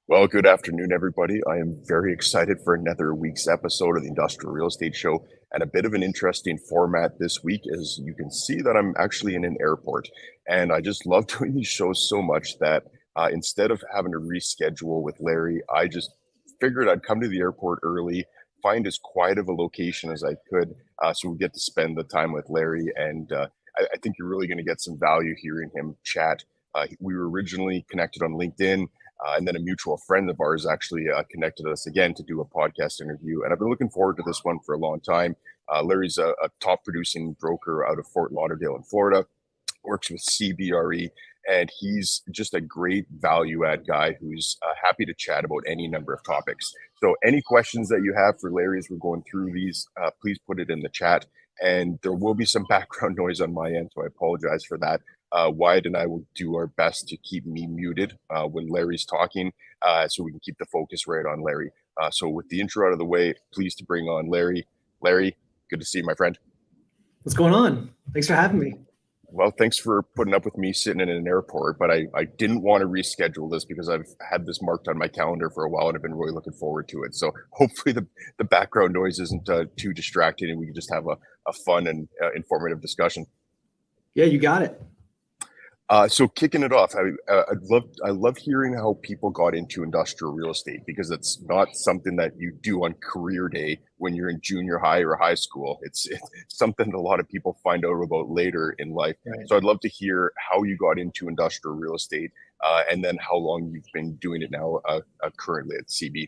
Well, good afternoon, everybody. I am very excited for another week's episode of the Industrial Real Estate Show, and a bit of an interesting format this week. As you can see, that I'm actually in an airport, and I just love doing these shows so much that instead of having to reschedule with Larry, I just figured I'd come to the airport early, find as quiet of a location as I could, so we get to spend the time with Larry. And I think you're really going to get some value hearing him chat. We were originally connected on LinkedIn. And then a mutual friend of ours actually connected us again to do a podcast interview. And I've been looking forward to this one for a long time. Larry's a top producing broker out of Fort Lauderdale in Florida, works with CBRE, and he's just a great value add guy who's happy to chat about any number of topics. So any questions that you have for Larry as we're going through these, please put it in the chat. And there will be some background noise on my end, so I apologize for that. Wyatt and I will do our best to keep me muted when Larry's talking, so we can keep the focus right on Larry. So with the intro out of the way, pleased to bring on Larry. Larry, good to see you, my friend. What's going on? Thanks for having me. Well, thanks for putting up with me sitting in an airport, but I didn't want to reschedule this because I've had this marked on my calendar for a while and I've been really looking forward to it. So hopefully the background noise isn't too distracting and we can just have a fun and informative discussion. Yeah, you got it. So kicking it off, I love hearing how people got into industrial real estate, because it's not something that you do on career day when you're in junior high or high school. It's something that a lot of people find out about later in life. Right. So I'd love to hear how you got into industrial real estate, and then how long you've been doing it now, currently at CB.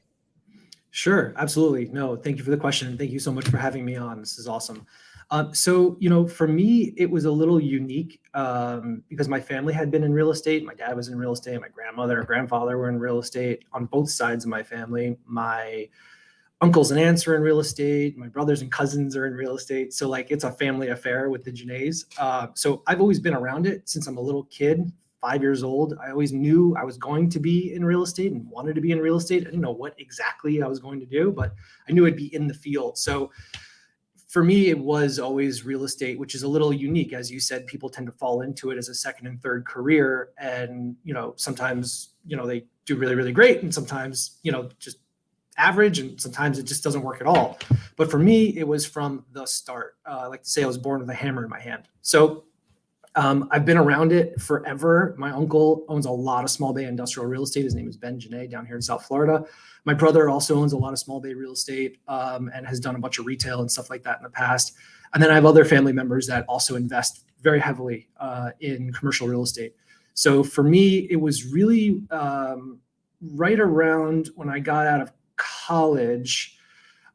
Sure, absolutely. No, thank you for the question. Thank you so much for having me on. This is awesome. So, for me, it was a little unique because my family had been in real estate. My dad was in real estate. My grandmother and grandfather were in real estate on both sides of my family. My uncles and aunts are in real estate. My brothers and cousins are in real estate. So it's a family affair with the Genets. So I've always been around it since I'm a little kid, 5 years old. I always knew I was going to be in real estate and wanted to be in real estate. I didn't know what exactly I was going to do, but I knew I'd be in the field. So for me, it was always real estate, which is a little unique. As you said, people tend to fall into it as a second and third career. And, sometimes, they do really, really great. And sometimes, just average. And sometimes it just doesn't work at all. But for me, it was from the start. I like to say I was born with a hammer in my hand. So I've been around it forever. My uncle owns a lot of small bay industrial real estate. His name is Ben Genet down here in South Florida. My brother also owns a lot of small bay real estate and has done a bunch of retail and stuff like that in the past. And then I have other family members that also invest very heavily in commercial real estate. So for me, it was really right around when I got out of college.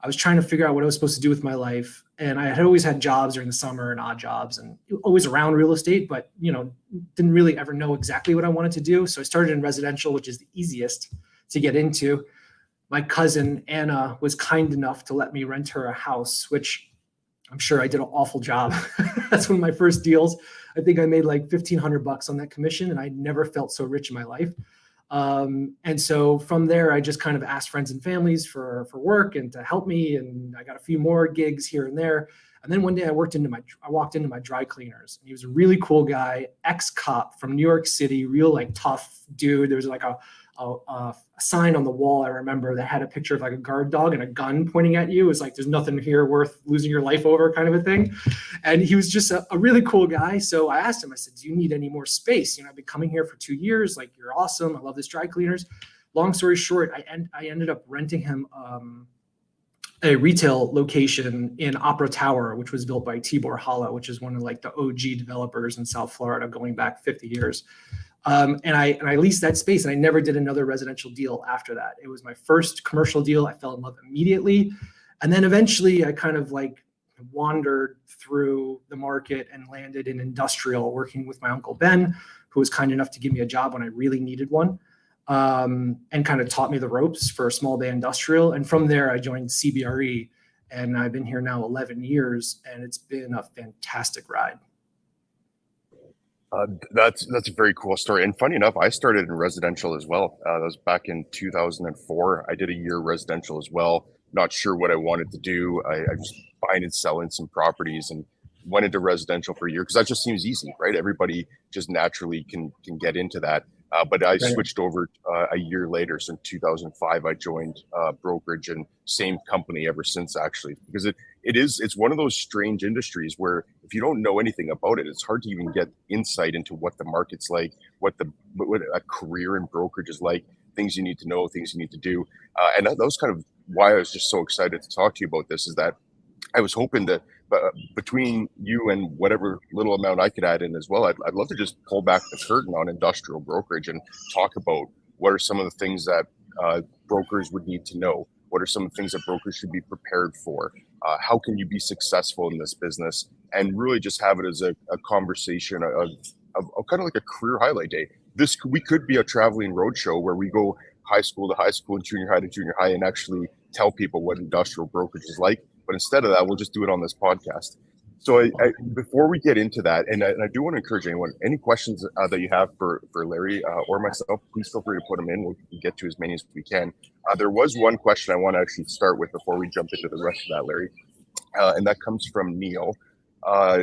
I was trying to figure out what I was supposed to do with my life. And I had always had jobs during the summer and odd jobs and always around real estate, but, didn't really ever know exactly what I wanted to do. So I started in residential, which is the easiest to get into. My cousin, Anna, was kind enough to let me rent her a house, which I'm sure I did an awful job. That's one of my first deals. I think I made like $1,500 on that commission, and I never felt so rich in my life. And so from there, I just kind of asked friends and families for work and to help me. And I got a few more gigs here and there. And then one day I walked into my dry cleaners, and he was a really cool guy, ex-cop from New York City, real tough dude. There was a sign on the wall, I remember, that had a picture of a guard dog and a gun pointing at you. It was there's nothing here worth losing your life over kind of a thing. And he was just a really cool guy. So I asked him, I said, do you need any more space? I've been coming here for 2 years. You're awesome. I love this dry cleaners. Long story short, I ended up renting him a retail location in Opera Tower, which was built by Tibor Hala, which is one of the OG developers in South Florida going back 50 years. And I leased that space, and I never did another residential deal after that. It was my first commercial deal. I fell in love immediately. And then eventually I kind of wandered through the market and landed in industrial, working with my uncle Ben, who was kind enough to give me a job when I really needed one, and kind of taught me the ropes for small bay industrial. And from there, I joined CBRE, and I've been here now 11 years, and it's been a fantastic ride. That's a very cool story. And funny enough, I started in residential as well. That was back in 2004. I did a year residential as well. Not sure what I wanted to do. I was buying and selling some properties and went into residential for a year because that just seems easy, right? Everybody just naturally can get into that. But I Right. switched over a year later. So in 2005, I joined Brokerage, and same company ever since, actually, because it's one of those strange industries where if you don't know anything about it, it's hard to even get insight into what the market's like, what a career in brokerage is like, things you need to know, things you need to do. And that was kind of why I was just so excited to talk to you about this, is that I was hoping that between you and whatever little amount I could add in as well, I'd love to just pull back the curtain on industrial brokerage and talk about what are some of the things that brokers would need to know. What are some of the things that brokers should be prepared for? How can you be successful in this business? And really just have it as a conversation of kind of like a career highlight day. We could be a traveling roadshow where we go high school to high school and junior high to junior high and actually tell people what industrial brokerage is like. But instead of that, we'll just do it on this podcast. So before we get into that, and I do want to encourage anyone, any questions that you have for Larry or myself, please feel free to put them in. We'll get to as many as we can. There was one question I want to actually start with before we jump into the rest of that, Larry. And that comes from Neil.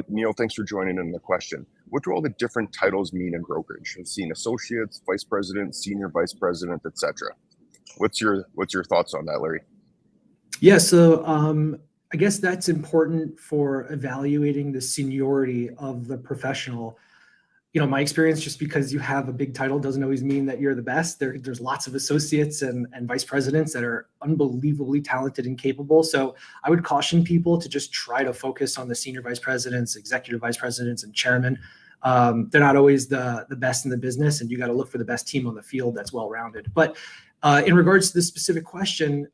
Neil, thanks for joining in the question. What do all the different titles mean in brokerage? I've seen associates, vice president, senior vice president, etc. What's your thoughts on that, Larry? Yeah, so I guess that's important for evaluating the seniority of the professional. My experience, just because you have a big title doesn't always mean that you're the best. There's lots of associates and vice presidents that are unbelievably talented and capable. So I would caution people to just try to focus on the senior vice presidents, executive vice presidents, and chairman. They're not always the best in the business, and you got to look for the best team on the field that's well-rounded. But in regards to this specific question,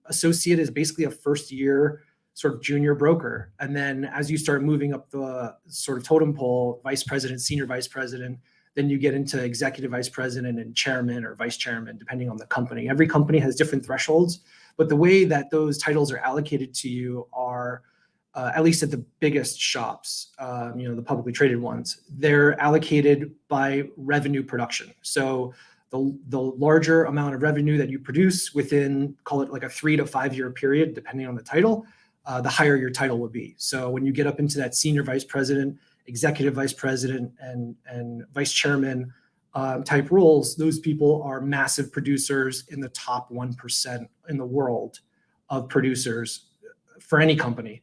associate is basically a first-year sort of junior broker. And then as you start moving up the sort of totem pole, vice president, senior vice president, then you get into executive vice president and chairman or vice chairman, depending on the company. Every company has different thresholds, but the way that those titles are allocated to you are, at least at the biggest shops, the publicly traded ones, they're allocated by revenue production. So the larger amount of revenue that you produce within, call it like a 3 to 5 year period, depending on the title, the higher your title would be. So when you get up into that senior vice president, executive vice president, and vice chairman type roles, those people are massive producers in the top 1% in the world of producers for any company.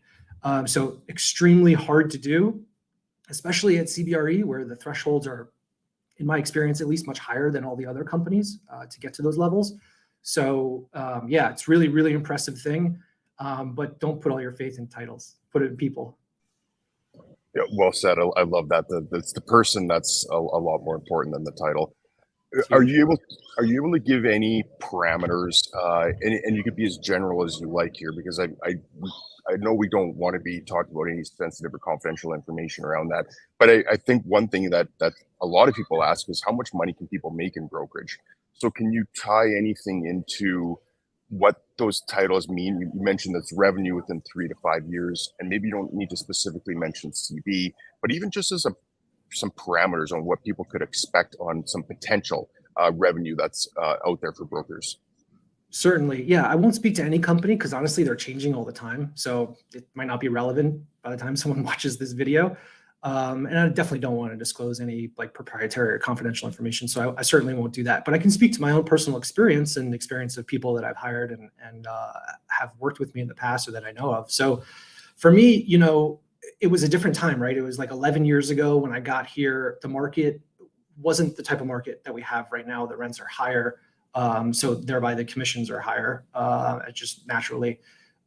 So extremely hard to do, especially at CBRE, where the thresholds are, in my experience, at least much higher than all the other companies to get to those levels. So yeah, it's really, really impressive thing. But don't put all your faith in titles. Put it in people. Yeah, well said. I love that. It's the person that's a lot more important than the title. Are you able to give any parameters? And you could be as general as you like here, because I know we don't want to be talking about any sensitive or confidential information around that. But I think one thing that a lot of people ask is, how much money can people make in brokerage? So can you tie anything into what those titles mean? You mentioned that's revenue within 3 to 5 years, and maybe you don't need to specifically mention CB, but even just as some parameters on what people could expect on some potential revenue that's out there for brokers. Certainly. Yeah. I won't speak to any company because honestly, they're changing all the time. So it might not be relevant by the time someone watches this video. And I definitely don't want to disclose any like proprietary or confidential information. So I certainly won't do that. But I can speak to my own personal experience and experience of people that I've hired and have worked with me in the past or that I know of. So for me, it was a different time, right? It was like 11 years ago when I got here. The market wasn't the type of market that we have right now. The rents are higher. So thereby the commissions are higher, just naturally.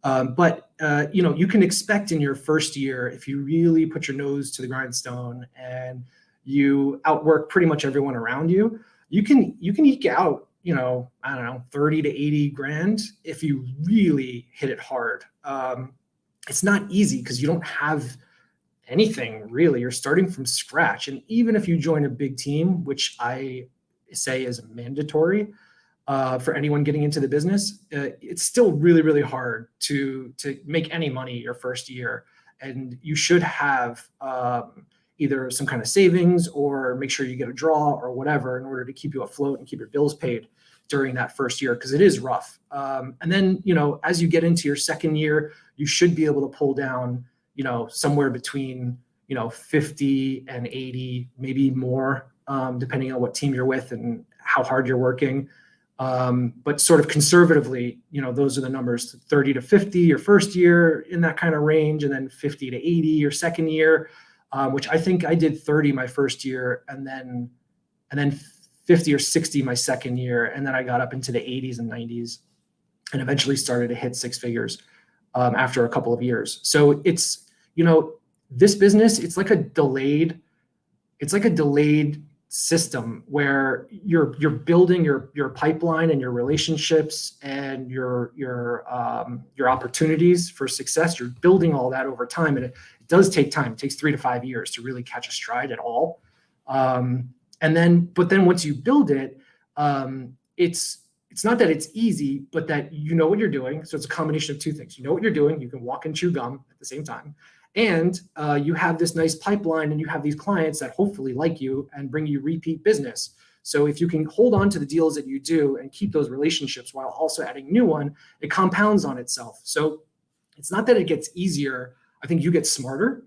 But you can expect in your first year, if you really put your nose to the grindstone and you outwork pretty much everyone around you, you can eke out, I don't know, 30 to 80 grand if you really hit it hard. It's not easy because you don't have anything really. You're starting from scratch. And even if you join a big team, which I say is mandatory, for anyone getting into the business, it's still really, really hard to make any money your first year. And you should have either some kind of savings or make sure you get a draw or whatever in order to keep you afloat and keep your bills paid during that first year, because it is rough. And then, as you get into your second year, you should be able to pull down, somewhere between, 50 and 80, maybe more depending on what team you're with and how hard you're working. But sort of conservatively, those are the numbers: 30 to 50 your first year, in that kind of range, and then 50 to 80 your second year, which I think I did 30 my first year, and then 50 or 60 my second year, and then I got up into the 80s and 90s, and eventually started to hit six figures after a couple of years. So it's, this business, it's like a delayed system where you're building your pipeline and your relationships and your opportunities for success. You're building all that over time, and it does take time. It takes 3 to 5 years to really catch a stride at all. But then once you build it, it's not that it's easy, but that you know what you're doing. So it's a combination of two things. You know what you're doing. You can walk and chew gum at the same time. And you have this nice pipeline, and you have these clients that hopefully like you and bring you repeat business. So if you can hold on to the deals that you do and keep those relationships while also adding new one, it compounds on itself. So it's not that it gets easier. I think you get smarter,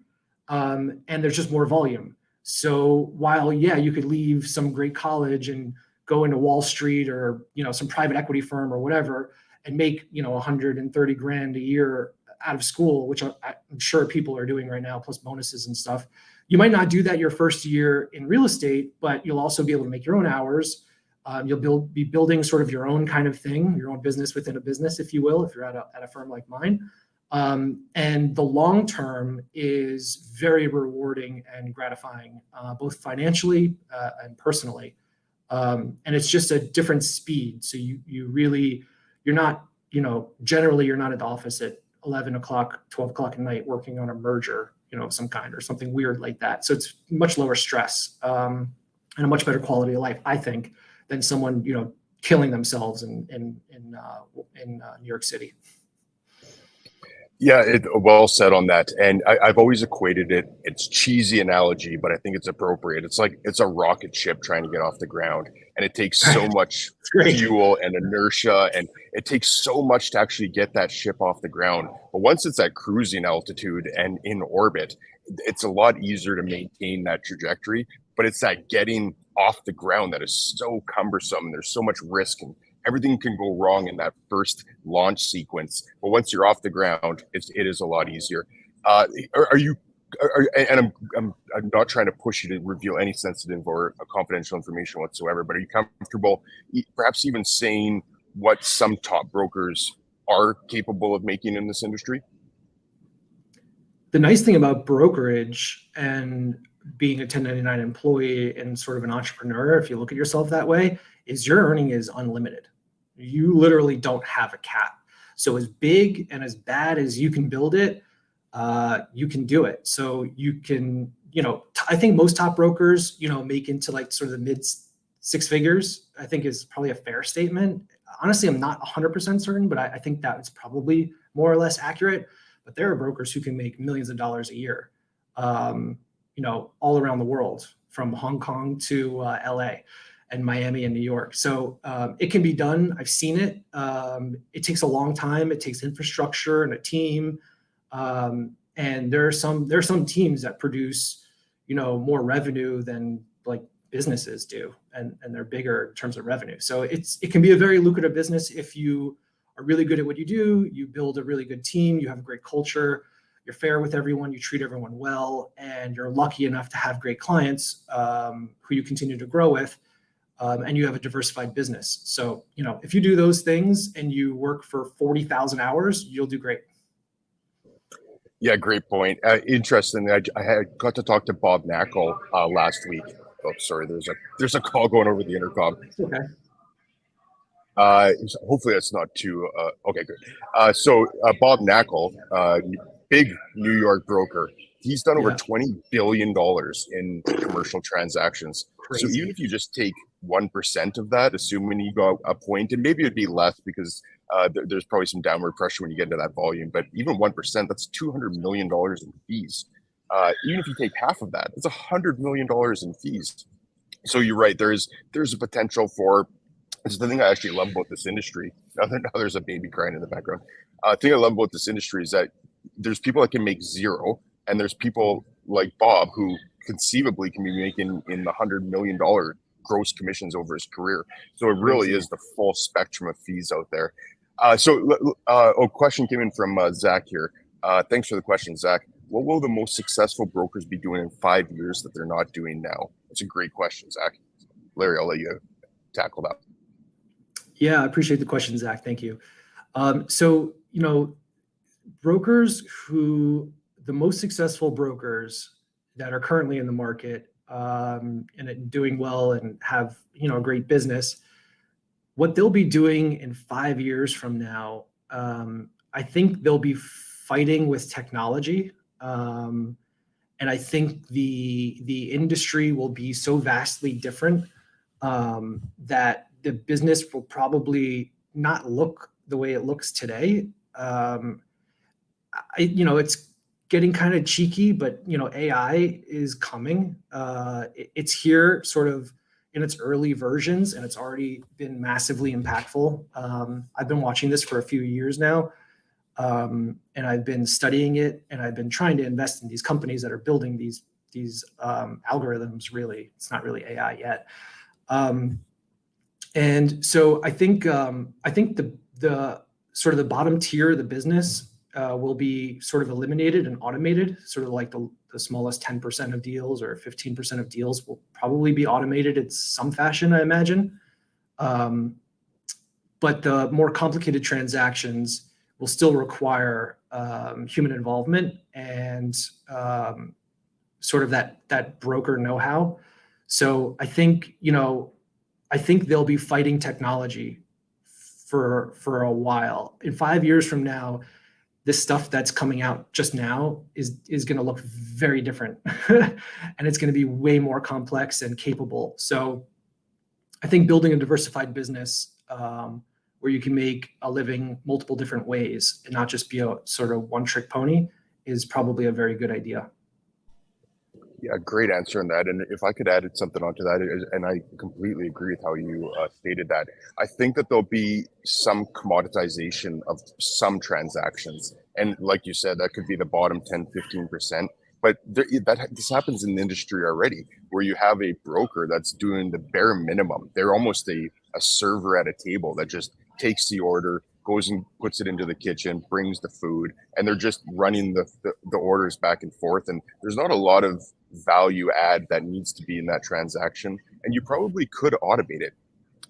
and there's just more volume. So while, yeah, you could leave some great college and go into Wall Street or, some private equity firm or whatever, and make, 130 grand a year out of school, which I'm sure people are doing right now, plus bonuses and stuff. You might not do that your first year in real estate, but you'll also be able to make your own hours. You'll be building sort of your own kind of thing, your own business within a business, if you will, if you're at a firm like mine. And the long term is very rewarding and gratifying, both financially and personally. And it's just a different speed. So you're not, generally you're not at the office at 11 o'clock, 12 o'clock at night working on a merger, of some kind or something weird like that. So it's much lower stress and a much better quality of life, I think, than someone, killing themselves in New York City. Yeah, well said on that. And I've always equated it. It's cheesy analogy, but I think it's appropriate. It's like it's a rocket ship trying to get off the ground, and it takes so much fuel and inertia, and it takes so much to actually get that ship off the ground. But once it's at cruising altitude and in orbit, it's a lot easier to maintain that trajectory. But it's that getting off the ground that is so cumbersome, and there's so much risk, and everything can go wrong in that first launch sequence. But once you're off the ground, it is a lot easier. And I'm not trying to push you to reveal any sensitive or confidential information whatsoever, but are you comfortable perhaps even saying what some top brokers are capable of making in this industry? The nice thing about brokerage and being a 1099 employee and sort of an entrepreneur, if you look at yourself that way, is your earning is unlimited. You literally don't have a cap. So as big and as bad as you can build it, you can do it. So you can, I think most top brokers, make into like sort of the mid six figures, I think is probably a fair statement. Honestly, I'm not 100% certain, but I think that is probably more or less accurate. But there are brokers who can make millions of dollars a year, all around the world, from Hong Kong to LA and Miami and New York. So it can be done. I've seen it. It takes a long time. It takes infrastructure and a team. And there are some teams that produce, more revenue than like businesses do, and they're bigger in terms of revenue. So it can be a very lucrative business if you are really good at what you do. You build a really good team. You have a great culture. You're fair with everyone. You treat everyone well, and you're lucky enough to have great clients who you continue to grow with. And you have a diversified business. So, if you do those things and you work for 40,000 hours, you'll do great. Yeah, great point. Interesting. I got to talk to Bob Knackel last week. Oh, sorry. There's a call going over the intercom. Okay. Hopefully that's not too. Okay, good. So Bob Knackel, big New York broker, he's done over $20 billion in commercial transactions. Crazy. So even if you just take 1% of that, assuming you go a point, and maybe it'd be less because there's probably some downward pressure when you get into that volume, but even 1%, that's $200 million in fees. Even if you take half of that, it's $100 million in fees. So you're right, there's a potential for, this is the thing I actually love about this industry. Now there's a baby crying in the background. The thing I love about this industry is that there's people that can make zero, and there's people like Bob who conceivably can be making in the $100 million gross commissions over his career. So it really Crazy. is the full spectrum of fees out there. Question came in from Zach here. Thanks for the question, Zach. What will the most successful brokers be doing in 5 years that they're not doing now? That's a great question, Zach. Larry, I'll let you tackle that. Yeah, I appreciate the question, Zach. Thank you. So, brokers the most successful brokers that are currently in the market and doing well and have, a great business, what they'll be doing in 5 years from now, I think they'll be fighting with technology. And I think the industry will be so vastly different that the business will probably not look the way it looks today. It's getting kind of cheeky, but AI is coming. It's here, sort of in its early versions, and it's already been massively impactful. I've been watching this for a few years now, and I've been studying it, and I've been trying to invest in these companies that are building these algorithms. Really, it's not really AI yet. And so I think the sort of the bottom tier of the business will be sort of eliminated and automated. Sort of like the smallest 10% of deals or 15% of deals will probably be automated in some fashion, I imagine. But the more complicated transactions will still require human involvement and sort of that broker know-how. So I think they'll be fighting technology for a while. In 5 years from now, this stuff that's coming out just now is going to look very different, and it's going to be way more complex and capable. So I think building a diversified business where you can make a living multiple different ways and not just be a sort of one-trick pony is probably a very good idea. Yeah, great answer on that. And if I could add something onto that, and I completely agree with how you stated that, I think that there'll be some commoditization of some transactions. And like you said, that could be the bottom 10, 15%. But this happens in the industry already, where you have a broker that's doing the bare minimum. They're almost a server at a table that just takes the order, goes and puts it into the kitchen, brings the food, and they're just running the orders back and forth. And there's not a lot of value add that needs to be in that transaction. And you probably could automate it,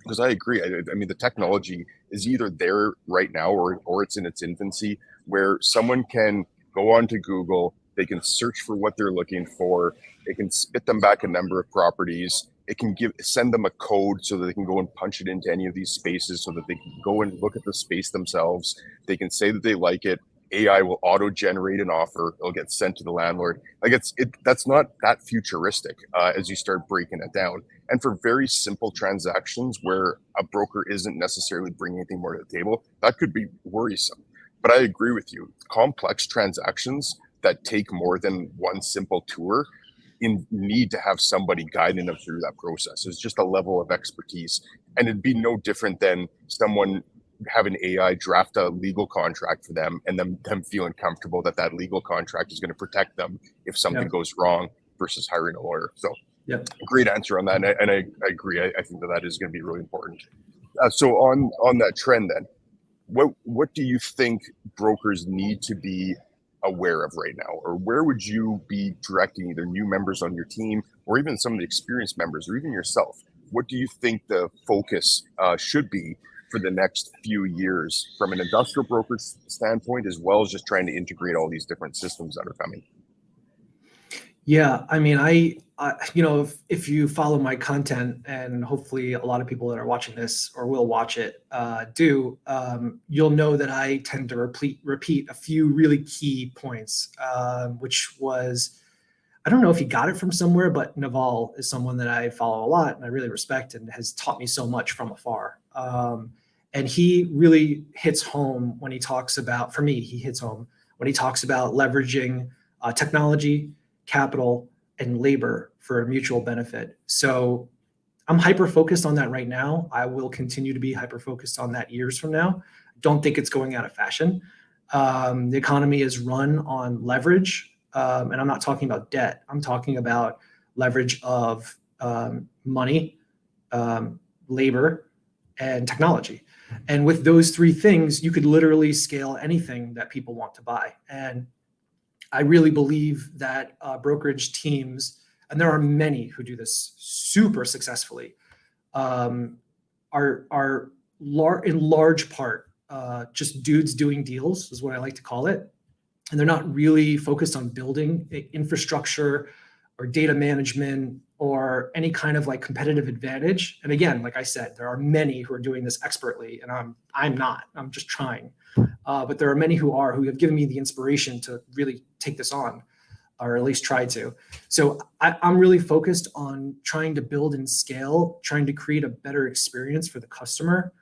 because I agree. I mean, the technology is either there right now or it's in its infancy, where someone can go onto Google, they can search for what they're looking for, it can spit them back a number of properties, it can send them a code so that they can go and punch it into any of these spaces so that they can go and look at the space themselves. They can say that they like it. AI will auto-generate an offer. It'll get sent to the landlord. Like that's not that futuristic as you start breaking it down. And for very simple transactions where a broker isn't necessarily bringing anything more to the table, that could be worrisome. But I agree with you. Complex transactions that take more than one simple tour need to have somebody guiding them through that process. It's just a level of expertise. And it'd be no different than someone having AI draft a legal contract for them and them feeling comfortable that legal contract is going to protect them if something goes wrong versus hiring a lawyer. So great answer on that. And I agree. I think that is going to be really important. So on that trend then, what do you think brokers need to be aware of right now, or where would you be directing either new members on your team or even some of the experienced members or even yourself? What do you think the focus should be for the next few years from an industrial broker standpoint, as well as just trying to integrate all these different systems that are coming? Yeah, I mean, if you follow my content, and hopefully a lot of people that are watching this or will watch it you'll know that I tend to repeat a few really key points, which was, I don't know if he got it from somewhere, but Naval is someone that I follow a lot and I really respect and has taught me so much from afar. And he really hits home when he talks about, for me, he hits home when he talks about leveraging technology, capital, and labor for a mutual benefit. So I'm hyper-focused on that right now. I will continue to be hyper-focused on that years from now. Don't think it's going out of fashion. The economy is run on leverage, and I'm not talking about debt. I'm talking about leverage of money, labor, and technology. And with those three things, you could literally scale anything that people want to buy. And I really believe that brokerage teams, and there are many who do this super successfully, are in large part just dudes doing deals, is what I like to call it. And they're not really focused on building infrastructure or data management or any kind of like competitive advantage. And again, like I said, there are many who are doing this expertly, and I'm not. I'm just trying. But there are many who have given me the inspiration to really take this on, or at least try to. So I'm really focused on trying to build and scale, trying to create a better experience for the customer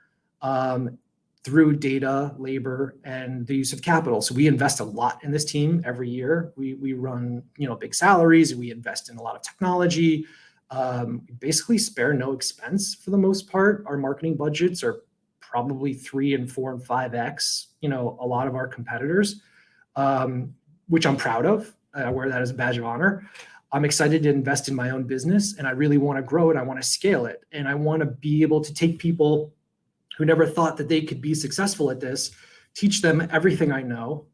through data, labor, and the use of capital. So we invest a lot in this team every year. We run big salaries. We invest in a lot of technology. We basically spare no expense for the most part. Our marketing budgets are probably 3 and 4 and 5x a lot of our competitors, which I'm proud of. I wear that as a badge of honor. I'm excited to invest in my own business, and I really want to grow it. I want to scale it, and I want to be able to take people who never thought that they could be successful at this, teach them everything I know,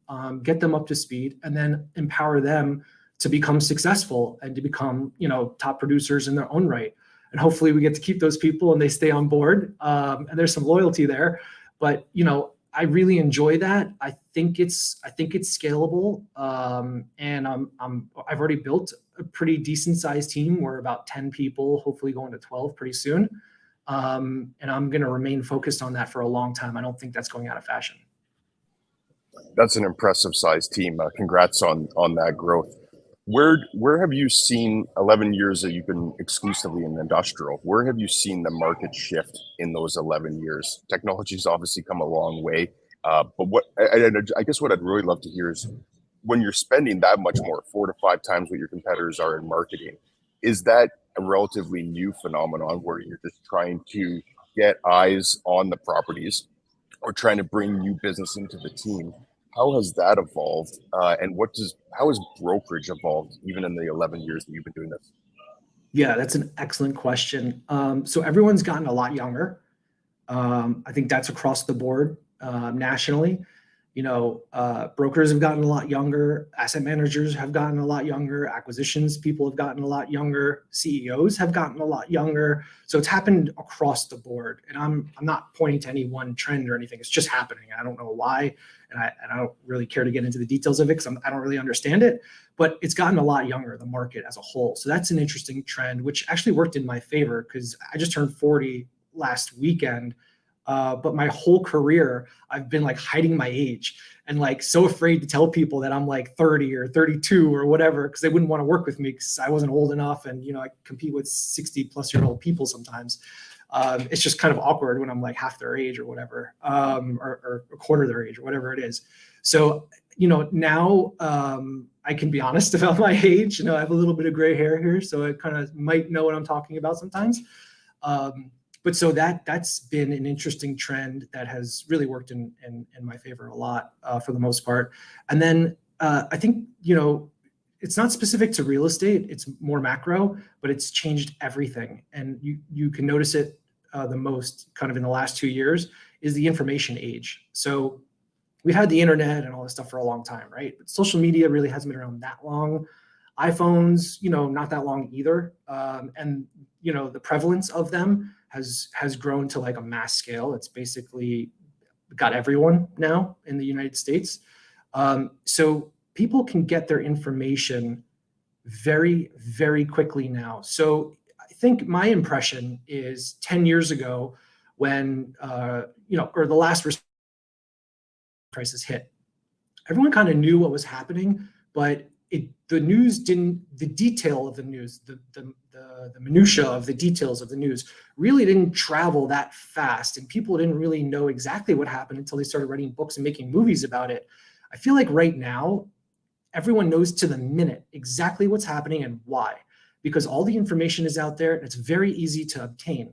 get them up to speed, and then empower them to become successful and to become top producers in their own right. And hopefully we get to keep those people and they stay on board. And there's some loyalty there, but I really enjoy that. I think it's scalable. And I've already built a pretty decent sized team. We're about 10 people, hopefully going to 12 pretty soon. And I'm going to remain focused on that for a long time. I don't think that's going out of fashion. That's an impressive sized team. Congrats on that growth. Where have you seen 11 years that you've been exclusively in industrial? Where have you seen the market shift in those 11 years? Technology's obviously come a long way, but I guess what I'd really love to hear is when you're spending that much more, 4 to 5 times what your competitors are in marketing, is that a relatively new phenomenon where you're just trying to get eyes on the properties or trying to bring new business into the team? How has that evolved? And how has brokerage evolved even in the 11 years that you've been doing this? Yeah, that's an excellent question. So everyone's gotten a lot younger. I think that's across the board nationally. Brokers have gotten a lot younger. Asset managers have gotten a lot younger. Acquisitions people have gotten a lot younger. CEOs have gotten a lot younger. So it's happened across the board. And I'm not pointing to any one trend or anything. It's just happening. I don't know why. And I don't really care to get into the details of it because I don't really understand it. But it's gotten a lot younger, the market as a whole. So that's an interesting trend, which actually worked in my favor because I just turned 40 last weekend. But my whole career, I've been like hiding my age and like so afraid to tell people that I'm like 30 or 32 or whatever, because they wouldn't want to work with me because I wasn't old enough. And, I compete with 60-plus-year-old people sometimes. It's just kind of awkward when I'm like half their age or whatever, or a quarter their age or whatever it is. So, now I can be honest about my age. I have a little bit of gray hair here, so I kind of might know what I'm talking about sometimes. But so that's been an interesting trend that has really worked in my favor a lot for the most part. And then I think, it's not specific to real estate, it's more macro, but it's changed everything. And you can notice it the most kind of in the last 2 years is the information age. So we've had the internet and all this stuff for a long time, right? But social media really hasn't been around that long. iPhones, not that long either. And, the prevalence of them has grown to like a mass scale. It's basically got everyone now in the United States. So people can get their information very, very quickly now. So I think my impression is 10 years ago when, or the last crisis hit, everyone kind of knew what was happening, but the news didn't, the detail of the news, the minutia of the details of the news really didn't travel that fast. And people didn't really know exactly what happened until they started writing books and making movies about it. I feel like right now, everyone knows to the minute exactly what's happening and why, because all the information is out there and it's very easy to obtain,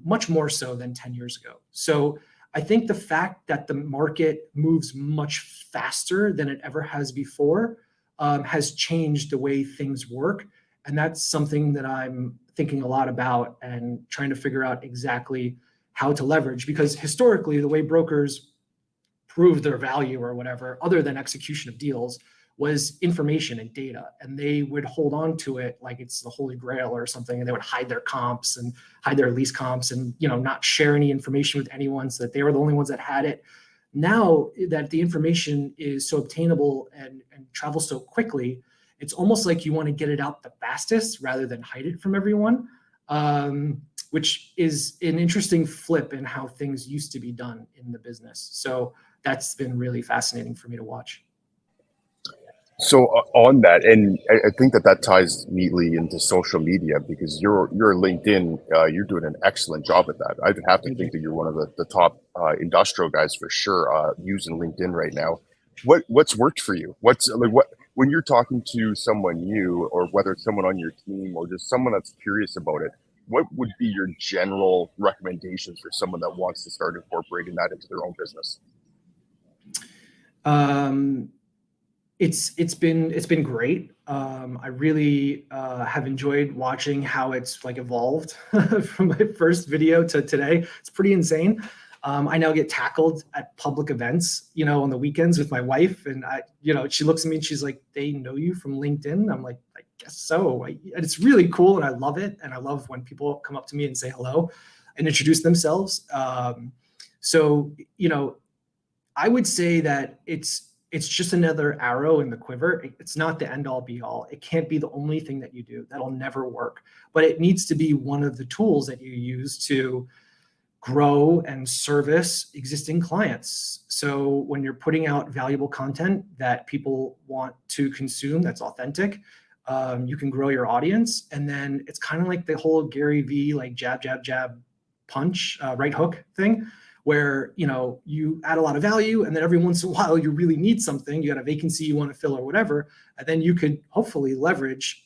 much more so than 10 years ago. So I think the fact that the market moves much faster than it ever has before has changed the way things work. And that's something that I'm thinking a lot about and trying to figure out exactly how to leverage, because historically the way brokers prove their value or whatever, other than execution of deals, was information and data. And they would hold on to it like it's the holy grail or something. And they would hide their comps and hide their lease comps and, not share any information with anyone so that they were the only ones that had it. Now that the information is so obtainable and travels so quickly, it's almost like you want to get it out the fastest rather than hide it from everyone, which is an interesting flip in how things used to be done in the business. So that's been really fascinating for me to watch. So on that, and I think that ties neatly into social media, because you're LinkedIn, you're doing an excellent job at that. I'd have to think that you're one of the top industrial guys for sure using LinkedIn right now. What's worked for you? What's like what when you're talking to someone new, or whether it's someone on your team or just someone that's curious about it? What would be your general recommendations for someone that wants to start incorporating that into their own business? It's been great. I really have enjoyed watching how it's like evolved from my first video to today. It's pretty insane. I now get tackled at public events, on the weekends with my wife, and she looks at me and she's like, "They know you from LinkedIn?" I'm like, "I guess so." And it's really cool, and I love it. And I love when people come up to me and say hello and introduce themselves. So I would say that it's just another arrow in the quiver. It's not the end all be all. It can't be the only thing that you do. That'll never work. But it needs to be one of the tools that you use to grow and service existing clients. So when you're putting out valuable content that people want to consume, that's authentic, you can grow your audience. And then it's kind of like the whole Gary V, like jab, jab, jab, punch, right hook thing, where you add a lot of value, and then every once in a while you really need something, you got a vacancy you want to fill or whatever, and then you could hopefully leverage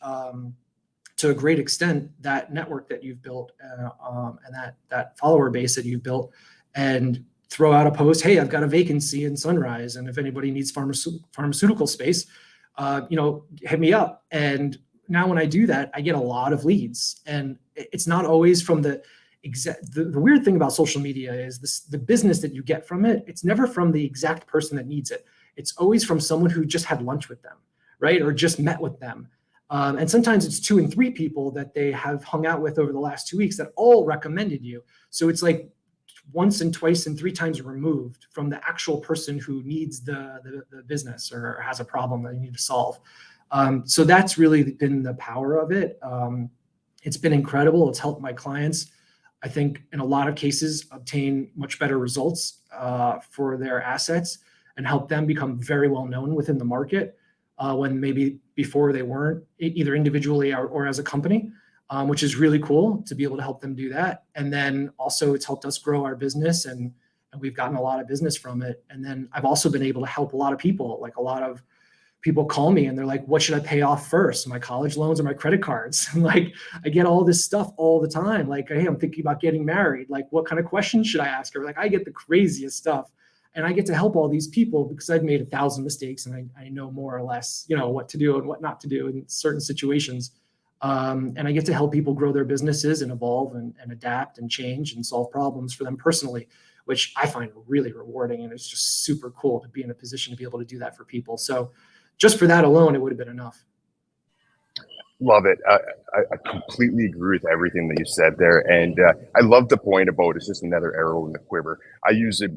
to a great extent that network that you've built and that follower base that you've built, and throw out a post, "Hey, I've got a vacancy in Sunrise, and if anybody needs pharmaceutical space, hit me up." And now when I do that, I get a lot of leads, and it's not always from the weird thing about social media is the business that you get from it. It's never from the exact person that needs it. It's always from someone who just had lunch with them, right? Or just met with them. And sometimes it's 2 and 3 people that they have hung out with over the last 2 weeks that all recommended you. So it's like once and twice and 3 times removed from the actual person who needs the business or has a problem that you need to solve. So that's really been the power of it. It's been incredible. It's helped my clients, I think, in a lot of cases, obtain much better results for their assets and help them become very well known within the market when maybe before they weren't, either individually or as a company, which is really cool to be able to help them do that. And then also it's helped us grow our business, and we've gotten a lot of business from it. And then I've also been able to help a lot of people. Like a lot of people call me and they're like, "What should I pay off first? My college loans or my credit cards?" And like, I get all this stuff all the time. Like, "Hey, I'm thinking about getting married. Like, what kind of questions should I ask her?" Like, I get the craziest stuff, and I get to help all these people because I've made 1,000 mistakes and I know more or less, what to do and what not to do in certain situations. And I get to help people grow their businesses and evolve and adapt and change and solve problems for them personally, which I find really rewarding. And it's just super cool to be in a position to be able to do that for people. So just for that alone, it would have been enough. Love it. I completely agree with everything that you said there. And I love the point about it's just another arrow in the quiver. I use a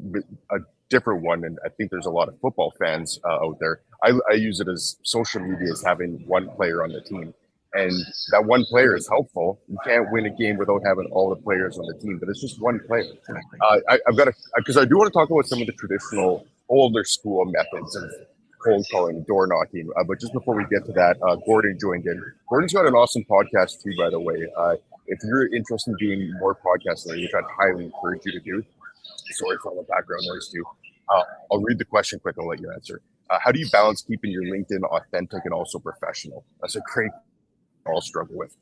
different one, and I think there's a lot of football fans out there. I use it as social media as having one player on the team. And that one player is helpful. You can't win a game without having all the players on the team, but it's just one player. I've got to, because I do want to talk about some of the traditional older school methods of cold calling, door knocking. But just before we get to that, Gordon joined in. Gordon's got an awesome podcast too, by the way. If you're interested in doing more podcasts, which I'd highly encourage you to do. Sorry for all the background noise too. I'll read the question quick and I'll let you answer. How do you balance keeping your LinkedIn authentic and also professional? That's a great all struggle with.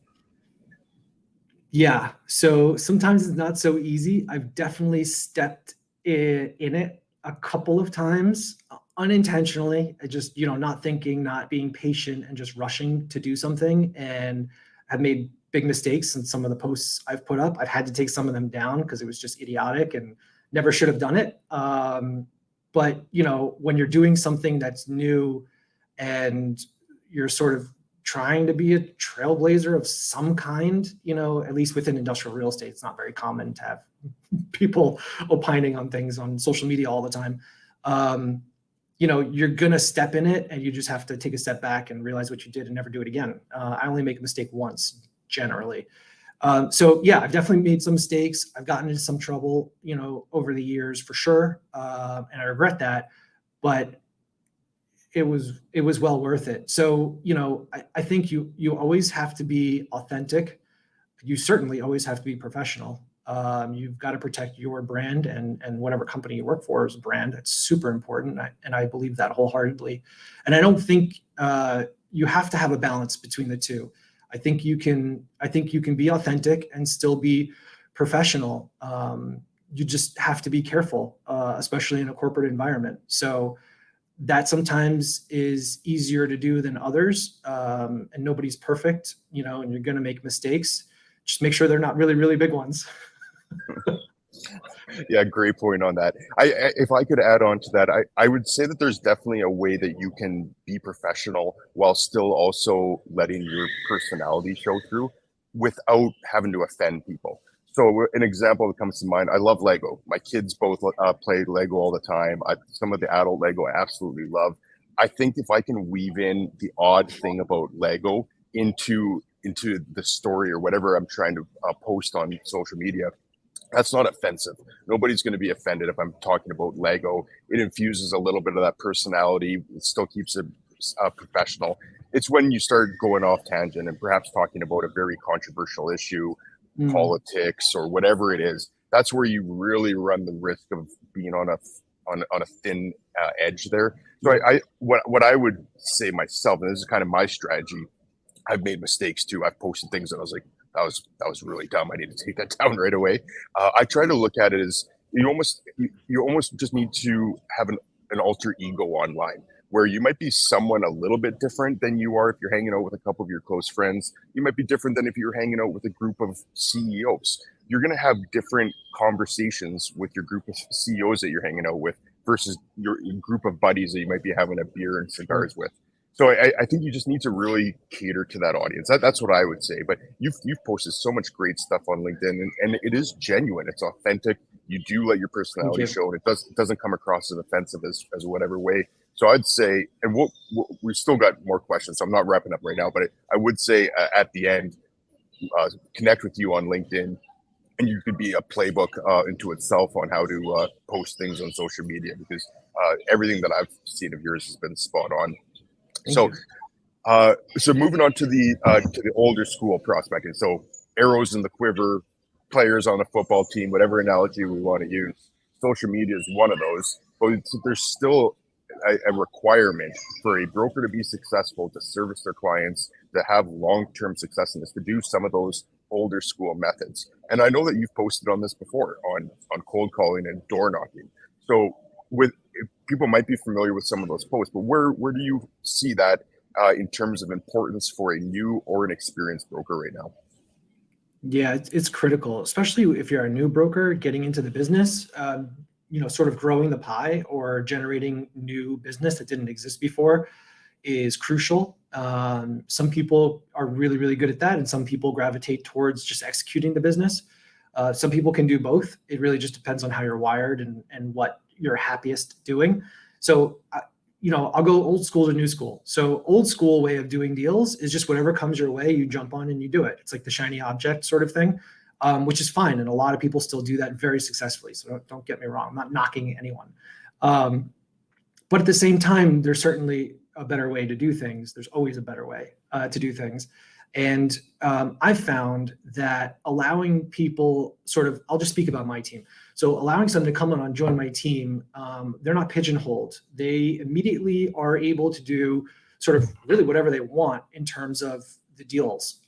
Yeah. So sometimes it's not so easy. I've definitely stepped in it a couple of times unintentionally, I just, not thinking, not being patient, and just rushing to do something, and have made big mistakes in some of the posts I've put up. I've had to take some of them down because it was just idiotic and never should have done it. But when you're doing something that's new and you're sort of trying to be a trailblazer of some kind, at least within industrial real estate, it's not very common to have people opining on things on social media all the time. You're going to step in it, and you just have to take a step back and realize what you did and never do it again. I only make a mistake once, generally. So yeah, I've definitely made some mistakes. I've gotten into some trouble, over the years, for sure. And I regret that, but it was well worth it. So, I think you always have to be authentic. You certainly always have to be professional. You've got to protect your brand, and whatever company you work for is a brand. That's super important. And I believe that wholeheartedly. And I don't think you have to have a balance between the two. I think you can be authentic and still be professional. You just have to be careful, especially in a corporate environment. So that sometimes is easier to do than others. And nobody's perfect, and you're going to make mistakes. Just make sure they're not really, really big ones. Yeah, great point on that. If I could add on to that, I would say that there's definitely a way that you can be professional while still also letting your personality show through without having to offend people. So an example that comes to mind, I love Lego. My kids both play Lego all the time. Some of the adult Lego I absolutely love. I think if I can weave in the odd thing about Lego into the story or whatever I'm trying to post on social media, that's not offensive. Nobody's going to be offended if I'm talking about Lego. It infuses a little bit of that personality. It still keeps it professional. It's when you start going off tangent and perhaps talking about a very controversial issue, politics, or whatever it is. That's where you really run the risk of being on a thin edge there. So what I would say myself, and this is kind of my strategy, I've made mistakes too. I've posted things that I was like, that was really dumb. I need to take that down right away. I try to look at it as you almost just need to have an alter ego online, where you might be someone a little bit different than you are if you're hanging out with a couple of your close friends. You might be different than if you're hanging out with a group of CEOs. You're going to have different conversations with your group of CEOs that you're hanging out with versus your group of buddies that you might be having a beer and cigars with. So I think you just need to really cater to that audience. That's what I would say. But you've posted so much great stuff on LinkedIn, and it is genuine. It's authentic. You do let your personality show, and it doesn't come across as offensive as whatever way. So I'd say, and we've still got more questions, so I'm not wrapping up right now, but I would say at the end, connect with you on LinkedIn, and you could be a playbook into itself on how to post things on social media, because everything that I've seen of yours has been spot on. So moving on to the older school prospecting. So arrows in the quiver, players on a football team, whatever analogy we want to use. Social media is one of those, but there's still a requirement for a broker to be successful, to service their clients, to have long-term success in this, to do some of those older school methods. And I know that you've posted on this before on cold calling and door knocking. So people might be familiar with some of those posts, but where do you see that in terms of importance for a new or an experienced broker right now? Yeah, it's critical, especially if you're a new broker getting into the business. Sort of growing the pie or generating new business that didn't exist before is crucial. Some people are really, really good at that, and some people gravitate towards just executing the business. Some people can do both. It really just depends on how you're wired and what you're happiest doing. So, I'll go old school to new school. So old school way of doing deals is just whatever comes your way, you jump on and you do it. It's like the shiny object sort of thing, which is fine. And a lot of people still do that very successfully. So don't get me wrong. I'm not knocking anyone. But at the same time, there's certainly a better way to do things. There's always a better way to do things. And I've found that allowing people I'll just speak about my team. So allowing someone to come on and join my team, they're not pigeonholed. They immediately are able to do sort of really whatever they want in terms of the deals.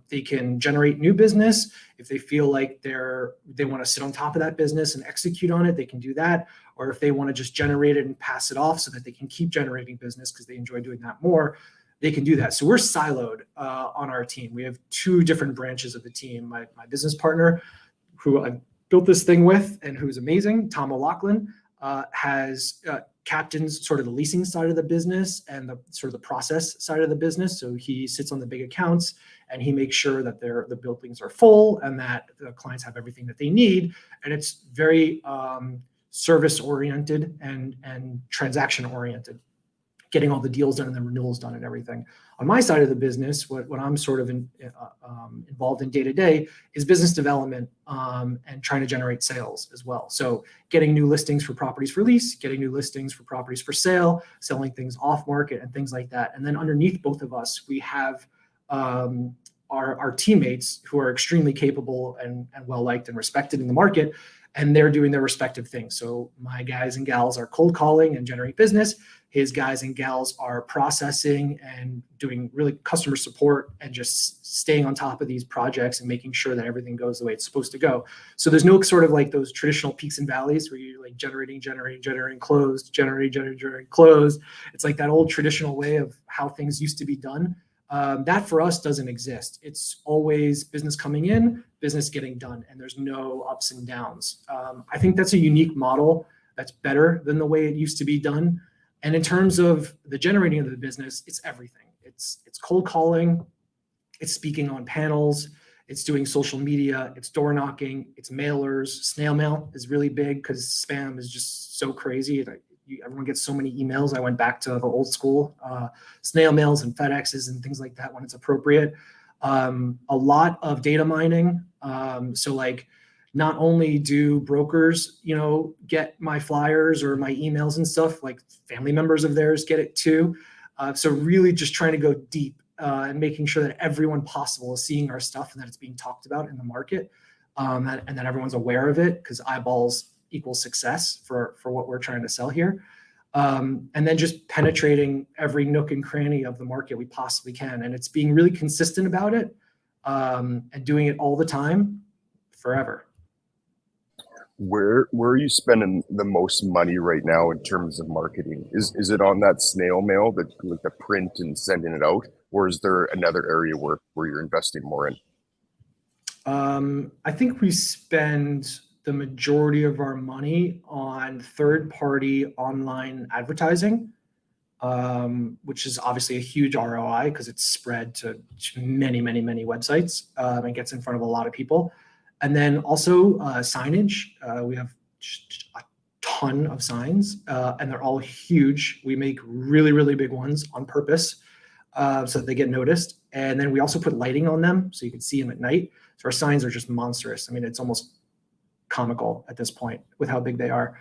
They can generate new business. If they feel like they want to sit on top of that business and execute on it, they can do that. Or if they want to just generate it and pass it off so that they can keep generating business because they enjoy doing that more, they can do that. So we're siloed on our team. We have two different branches of the team. My business partner, who I built this thing with and who's amazing, Tom O'Loughlin, has captains sort of the leasing side of the business and the sort of the process side of the business. So he sits on the big accounts and he makes sure that the buildings are full and that the clients have everything that they need. And it's very service oriented and transaction oriented, getting all the deals done and the renewals done and everything. On my side of the business, what I'm sort of involved in day to day is business development and trying to generate sales as well. So getting new listings for properties for lease, getting new listings for properties for sale, selling things off market and things like that. And then underneath both of us, we have our teammates who are extremely capable and well liked and respected in the market, and they're doing their respective things. So my guys and gals are cold calling and generate business. His guys and gals are processing and doing really customer support and just staying on top of these projects and making sure that everything goes the way it's supposed to go. So there's no sort of like those traditional peaks and valleys where you're like generating, closed, generating, closed. It's like that old traditional way of how things used to be done. That for us doesn't exist. It's always business coming in, business getting done, and there's no ups and downs. I think that's a unique model that's better than the way it used to be done. And in terms of the generating of the business, it's everything. It's cold calling, it's speaking on panels, it's doing social media, it's door knocking, it's mailers. Snail mail is really big because spam is just so crazy. Everyone gets so many emails. I went back to the old school snail mails and FedExes and things like that when it's appropriate. A lot of data mining. So like, not only do brokers, get my flyers or my emails and stuff, like family members of theirs get it too. So really just trying to go deep and making sure that everyone possible is seeing our stuff and that it's being talked about in the market and that everyone's aware of it, because eyeballs equals success for what we're trying to sell here. And then just penetrating every nook and cranny of the market we possibly can. And it's being really consistent about it and doing it all the time, forever. Where are you spending the most money right now in terms of marketing? Is it on that snail mail, like the print and sending it out, or is there another area where you're investing more in? I think we spend the majority of our money on third-party online advertising, which is obviously a huge ROI because it's spread to many, many, many websites and gets in front of a lot of people. And then also signage. We have a ton of signs and they're all huge. We make really, really big ones on purpose so that they get noticed. And then we also put lighting on them so you can see them at night. So our signs are just monstrous. I mean, it's almost comical at this point with how big they are.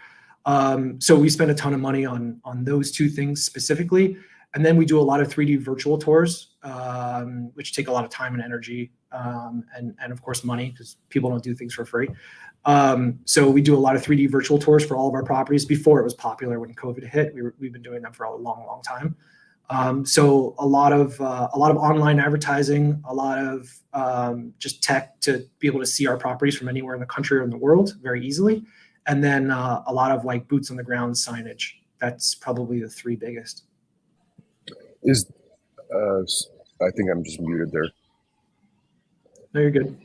So we spend a ton of money on those two things specifically. And then we do a lot of 3D virtual tours, which take a lot of time and energy and of course money, because people don't do things for free. So we do a lot of 3D virtual tours for all of our properties. Before it was popular when COVID hit, we've been doing them for a long, long time. So a lot of online advertising, a lot of just tech to be able to see our properties from anywhere in the country or in the world very easily. And then a lot of like boots on the ground signage. That's probably the three biggest. I think I'm just muted there. No, you're good.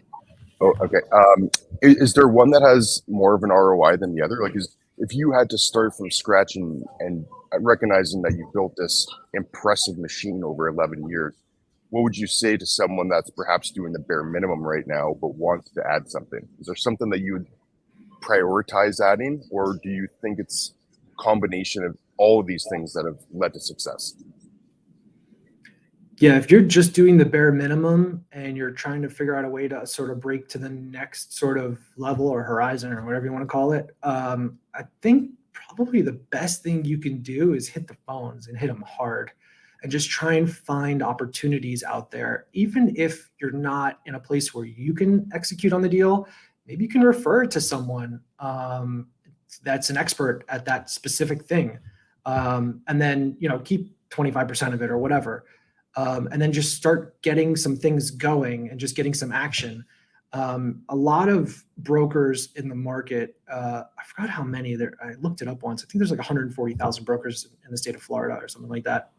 Oh, okay. Is there one that has more of an ROI than the other? Like, if you had to start from scratch and recognizing that you built this impressive machine over 11 years, what would you say to someone that's perhaps doing the bare minimum right now but wants to add something? Is there something that you would prioritize adding, or do you think it's a combination of all of these things that have led to success? Yeah, if you're just doing the bare minimum and you're trying to figure out a way to sort of break to the next sort of level or horizon or whatever you want to call it, I think probably the best thing you can do is hit the phones and hit them hard and just try and find opportunities out there. Even if you're not in a place where you can execute on the deal, maybe you can refer it to someone that's an expert at that specific thing. And then, keep 25% of it or whatever. and then just start getting some things going and just getting some action. A lot of brokers in the market, I forgot how many there, I looked it up once. I think there's like 140,000 brokers in the state of Florida or something like that.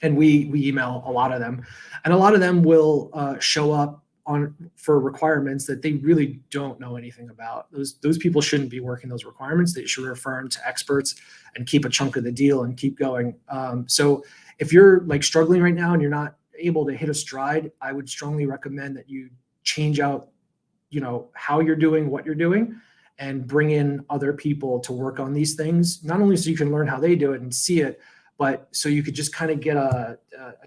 And we email a lot of them, and a lot of them will show up for requirements that they really don't know anything about. Those people shouldn't be working those requirements. They should refer them to experts and keep a chunk of the deal and keep going. So if you're like struggling right now and you're not able to hit a stride, I would strongly recommend that you change out, how you're doing what you're doing, and bring in other people to work on these things, not only so you can learn how they do it and see it, but so you could just kind of get a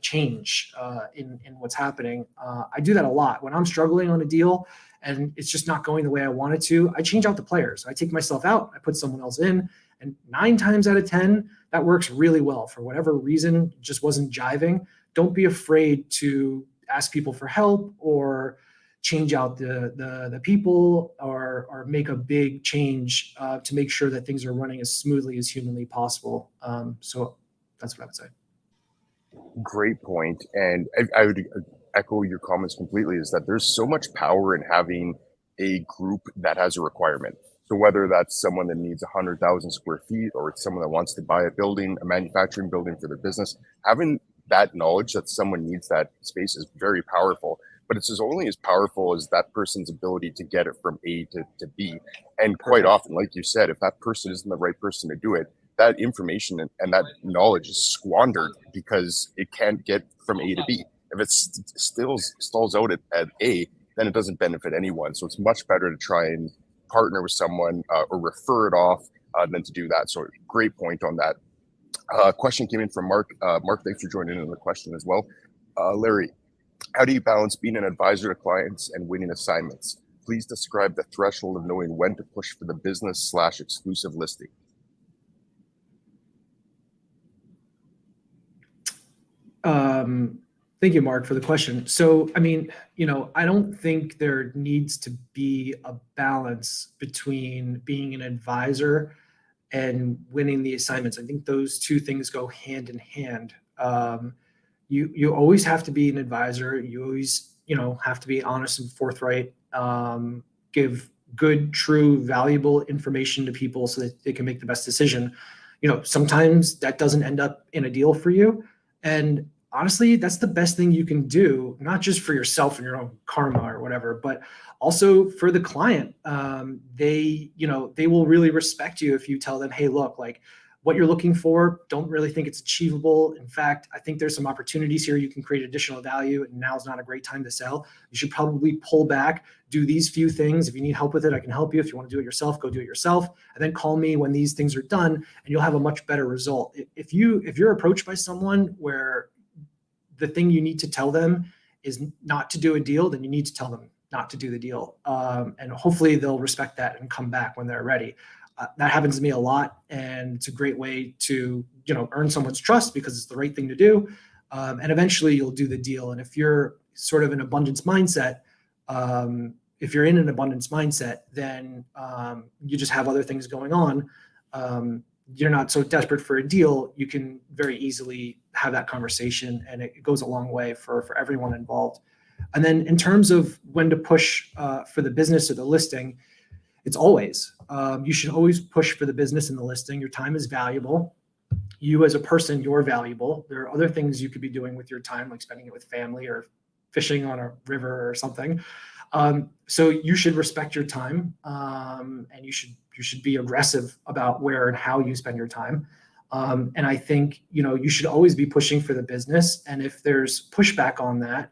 change in what's happening. I do that a lot when I'm struggling on a deal and it's just not going the way I want it to. I change out the players. I take myself out, I put someone else in, and 9 times out of 10, that works really well. For whatever reason, it just wasn't jiving. Don't be afraid to ask people for help or change out the people or make a big change to make sure that things are running as smoothly as humanly possible. So that's what I would say. Great point. And I would echo your comments completely, is that there's so much power in having a group that has a requirement. So whether that's someone that needs 100,000 square feet, or it's someone that wants to buy a building, a manufacturing building for their business, having that knowledge that someone needs that space is very powerful. But it's only as powerful as that person's ability to get it from A to B. And quite often, like you said, if that person isn't the right person to do it, that information and that knowledge is squandered because it can't get from A to B. If it still stalls out at A, then it doesn't benefit anyone. So it's much better to try and partner with someone or refer it off than to do that. So great point on that. Question came in from Mark. Mark, thanks for joining in on the question as well. Larry, how do you balance being an advisor to clients and winning assignments? Please describe the threshold of knowing when to push for the business/exclusive listing. Thank you, Mark, for the question. So, I mean, I don't think there needs to be a balance between being an advisor and winning the assignments. I think those two things go hand in hand. You always have to be an advisor. You always, have to be honest and forthright, give good, true, valuable information to people so that they can make the best decision. Sometimes that doesn't end up in a deal for you. And honestly, that's the best thing you can do, not just for yourself and your own karma or whatever, but also for the client. They will really respect you if you tell them, hey, look, like what you're looking for, don't really think it's achievable. In fact, I think there's some opportunities here. You can create additional value, and now's not a great time to sell. You should probably pull back, do these few things. If you need help with it, I can help you. If you want to do it yourself, go do it yourself, and then call me when these things are done, and you'll have a much better result. If you're approached by someone where the thing you need to tell them is not to do a deal, then you need to tell them not to do the deal. And hopefully they'll respect that and come back when they're ready. That happens to me a lot, and it's a great way to, earn someone's trust because it's the right thing to do. And eventually you'll do the deal. And if you're sort of an abundance mindset, then you just have other things going on. You're not so desperate for a deal. You can very easily have that conversation, and it goes a long way for everyone involved. And then in terms of when to push for the business or the listing, it's always, you should always push for the business and the listing. Your time is valuable. You as a person, you're valuable. There are other things you could be doing with your time, like spending it with family or fishing on a river or something. So you should respect your time, and you should be aggressive about where and how you spend your time. And I think, you should always be pushing for the business. And if there's pushback on that,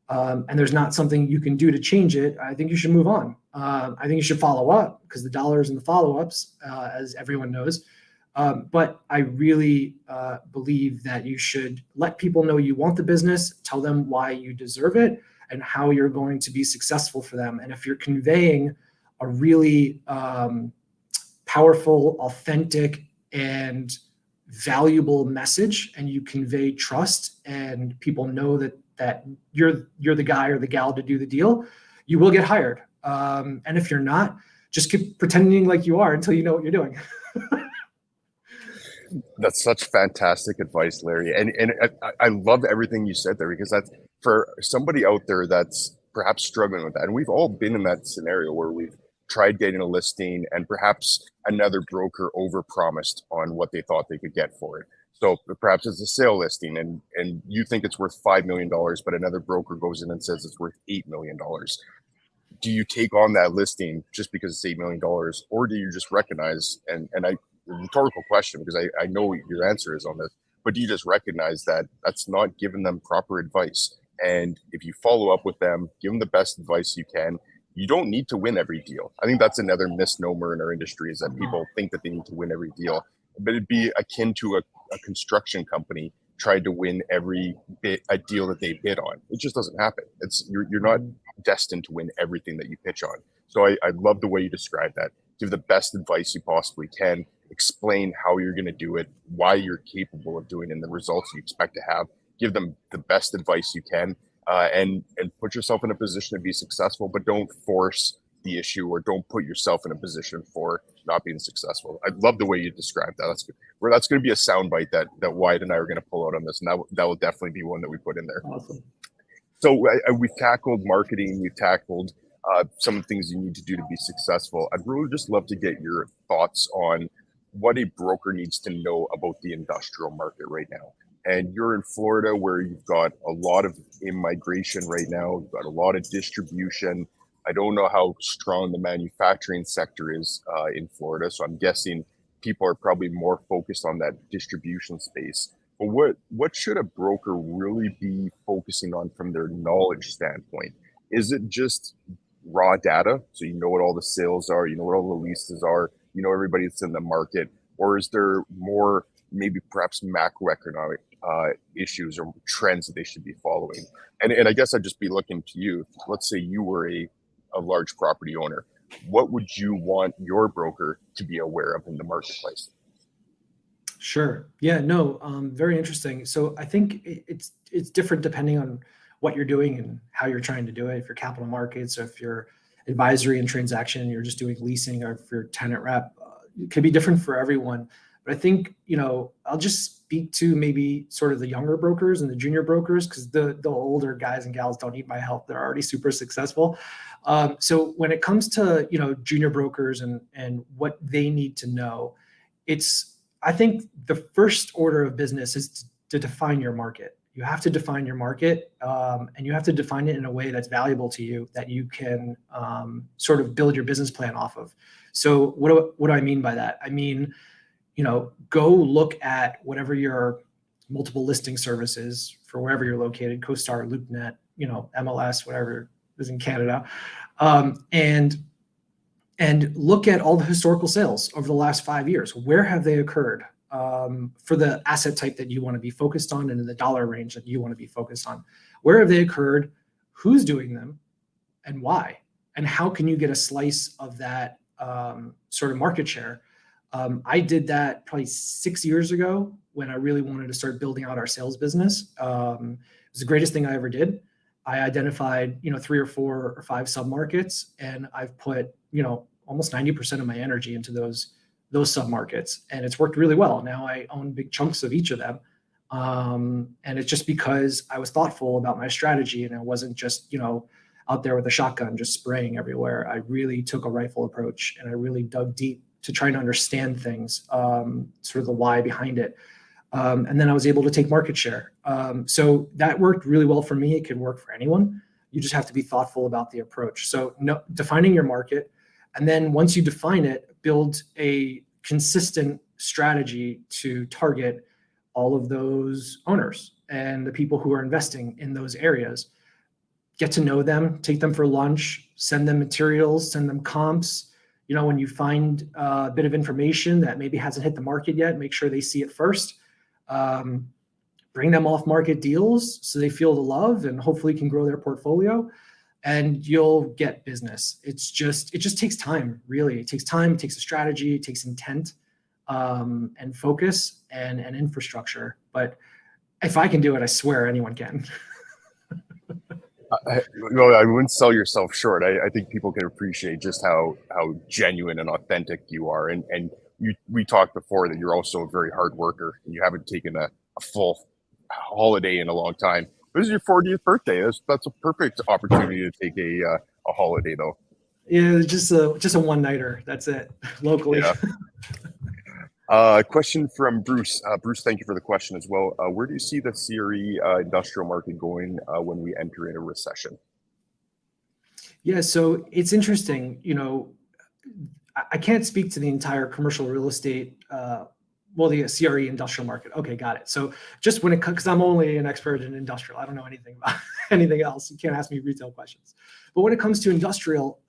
and there's not something you can do to change it, I think you should move on. I think you should follow up, because the dollar's in the follow-ups, as everyone knows. But I really believe that you should let people know you want the business, tell them why you deserve it, and how you're going to be successful for them. And if you're conveying a really powerful, authentic, and valuable message, and you convey trust, and people know that you're the guy or the gal to do the deal, you will get hired. And if you're not, just keep pretending like you are until you know what you're doing. That's such fantastic advice, Larry. And I love everything you said there, because that's for somebody out there that's perhaps struggling with that. And we've all been in that scenario where we've tried getting a listing and perhaps another broker overpromised on what they thought they could get for it. So perhaps it's a sale listing and you think it's worth $5 million, but another broker goes in and says it's worth $8 million. Do you take on that listing just because it's $8 million, or do you just recognize, and I, rhetorical question, because I know what your answer is on this, but do you just recognize that that's not giving them proper advice? And if you follow up with them, give them the best advice you can. You don't need to win every deal. I think that's another misnomer in our industry, is that people think that they need to win every deal. But it'd be akin to a construction company tried to win every a deal that they bid on. It just doesn't happen. You're not destined to win everything that you pitch on. So I love the way you describe that. Give the best advice you possibly can. Explain how you're going to do it, why you're capable of doing it, and the results you expect to have. Give them the best advice you can, and put yourself in a position to be successful. But don't force the issue, or don't put yourself in a position for not being successful. I love the way you described that. That's good. That's going to be a soundbite that Wyatt and I are going to pull out on this, and that will definitely be one that we put in there. Awesome. So we've tackled marketing, we've tackled some of the things you need to do to be successful. I'd really just love to get your thoughts on what a broker needs to know about the industrial market right now. And you're in Florida, where you've got a lot of immigration right now. You've got a lot of distribution. I don't know how strong the manufacturing sector is in Florida, so I'm guessing people are probably more focused on that distribution space. But what should a broker really be focusing on from their knowledge standpoint? Is it just raw data, so you know what all the sales are, you know what all the leases are, you know everybody that's in the market, or is there more, maybe perhaps macroeconomic issues or trends that they should be following? And I guess I'd just be looking to you. Let's say you were a large property owner. What would you want your broker to be aware of in the marketplace? Sure. Yeah, no, very interesting. So I think it's different depending on what you're doing and how you're trying to do it. If you're capital markets, or if you're advisory and transaction, you're just doing leasing, or if you're tenant rep, it could be different for everyone. But I think, I'll just speak to maybe sort of the younger brokers and the junior brokers, because the older guys and gals don't need my help. They're already super successful. So when it comes to, junior brokers and what they need to know, I think the first order of business is to define your market. You have to define your market, and you have to define it in a way that's valuable to you, that you can sort of build your business plan off of. So what do I mean by that? I mean, go look at whatever your multiple listing services for wherever you're located, CoStar, LoopNet, MLS, whatever is in Canada, and look at all the historical sales over the last 5 years. Where have they occurred for the asset type that you want to be focused on, and in the dollar range that you want to be focused on? Where have they occurred? Who's doing them, and why? And how can you get a slice of that sort of market share? I did that probably 6 years ago when I really wanted to start building out our sales business. It was the greatest thing I ever did. I identified, 3 or 4 or 5 submarkets, and I've put, almost 90% of my energy into those submarkets, and it's worked really well. Now I own big chunks of each of them. And it's just because I was thoughtful about my strategy, and I wasn't just, out there with a shotgun, just spraying everywhere. I really took a rifle approach, and I really dug deep to try and understand things, sort of the why behind it. And then I was able to take market share. So that worked really well for me. It can work for anyone. You just have to be thoughtful about the approach. So defining your market. And then once you define it, build a consistent strategy to target all of those owners and the people who are investing in those areas. Get to know them, take them for lunch, send them materials, send them comps. When you find a bit of information that maybe hasn't hit the market yet, make sure they see it first. Bring them off market deals so they feel the love and hopefully can grow their portfolio, and you'll get business. It just takes time, really. It takes time, it takes a strategy, it takes intent, and focus and infrastructure. But if I can do it, I swear anyone can. I wouldn't sell yourself short. I think people can appreciate just how genuine and authentic you are. And we talked before that you're also a very hard worker and you haven't taken a full holiday in a long time. This is your 40th birthday. That's a perfect opportunity to take a holiday, though. Yeah, just a one nighter. That's it, locally. Yeah. Question from Bruce. Bruce, thank you for the question as well. Where do you see the CRE industrial market going when we enter in a recession? Yeah, so it's interesting. I can't speak to the entire commercial real estate, well, the CRE industrial market. Okay, got it. So just when it comes, because I'm only an expert in industrial, I don't know anything about anything else. You can't ask me retail questions. But when it comes to industrial,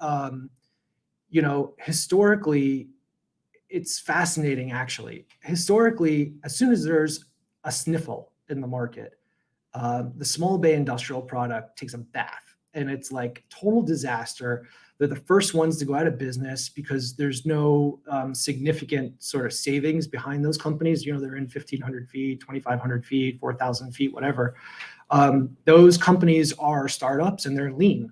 historically, it's fascinating, actually. Historically, as soon as there's a sniffle in the market, the small bay industrial product takes a bath, and it's like total disaster. They're the first ones to go out of business because there's no significant sort of savings behind those companies. They're in 1,500 feet, 2,500 feet, 4,000 feet, whatever. Those companies are startups and they're lean,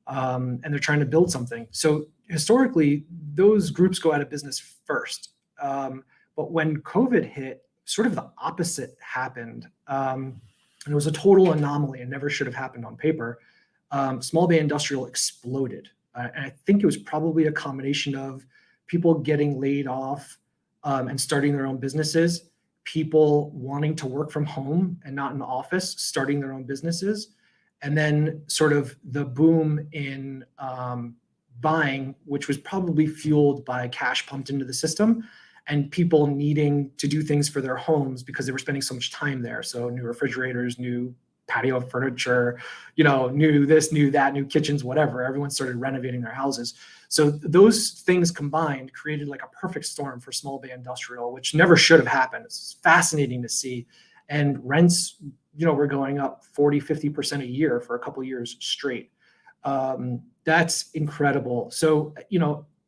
and they're trying to build something. So historically, those groups go out of business first. But when COVID hit, sort of the opposite happened. And it was a total anomaly and never should have happened on paper. Small bay industrial exploded. And I think it was probably a combination of people getting laid off and starting their own businesses, people wanting to work from home and not in the office, starting their own businesses, and then sort of the boom in buying, which was probably fueled by cash pumped into the system and people needing to do things for their homes because they were spending so much time there. So new refrigerators, new patio furniture, new this, new that, new kitchens, whatever. Everyone started renovating their houses. So those things combined created like a perfect storm for small bay industrial, which never should have happened. It's fascinating to see. And rents, were going up 40, 50% a year for a couple of years straight. That's incredible. So,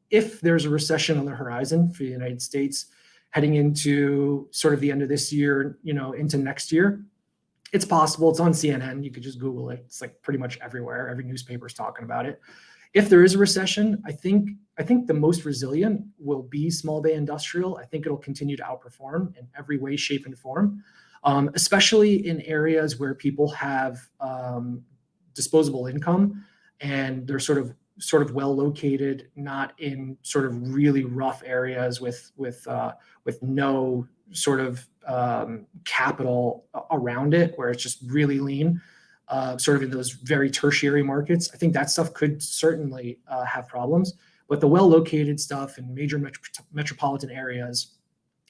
if there's a recession on the horizon for the United States heading into sort of the end of this year, into next year, it's possible. It's on CNN. You could just Google it. It's like pretty much everywhere. Every newspaper is talking about it. If there is a recession, I think the most resilient will be small bay industrial. I think it'll continue to outperform in every way, shape, and form, especially in areas where people have disposable income and they're sort of well located, not in sort of really rough areas with no sort of capital around it, where it's just really lean, sort of in those very tertiary markets. I think that stuff could certainly have problems, but the well located stuff in major metropolitan areas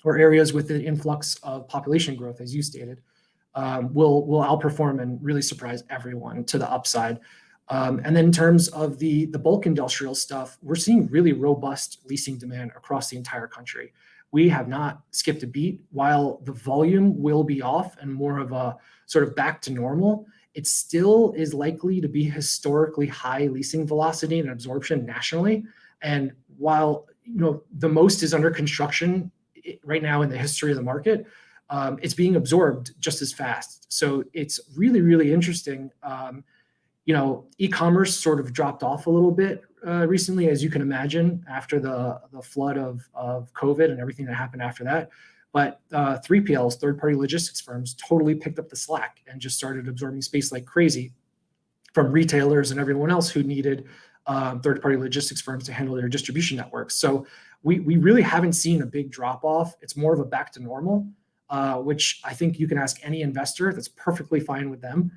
or areas with the influx of population growth, as you stated, will outperform and really surprise everyone to the upside. And then in terms of the bulk industrial stuff, we're seeing really robust leasing demand across the entire country. We have not skipped a beat. While the volume will be off and more of a sort of back to normal, it still is likely to be historically high leasing velocity and absorption nationally. And while the most is under construction right now in the history of the market, it's being absorbed just as fast. So it's really, really interesting. E-commerce sort of dropped off a little bit recently, as you can imagine, after the flood of COVID and everything that happened after that. But 3PLs, third-party logistics firms, totally picked up the slack and just started absorbing space like crazy from retailers and everyone else who needed third-party logistics firms to handle their distribution networks. So we really haven't seen a big drop-off. It's more of a back to normal, which I think you can ask any investor. That's perfectly fine with them.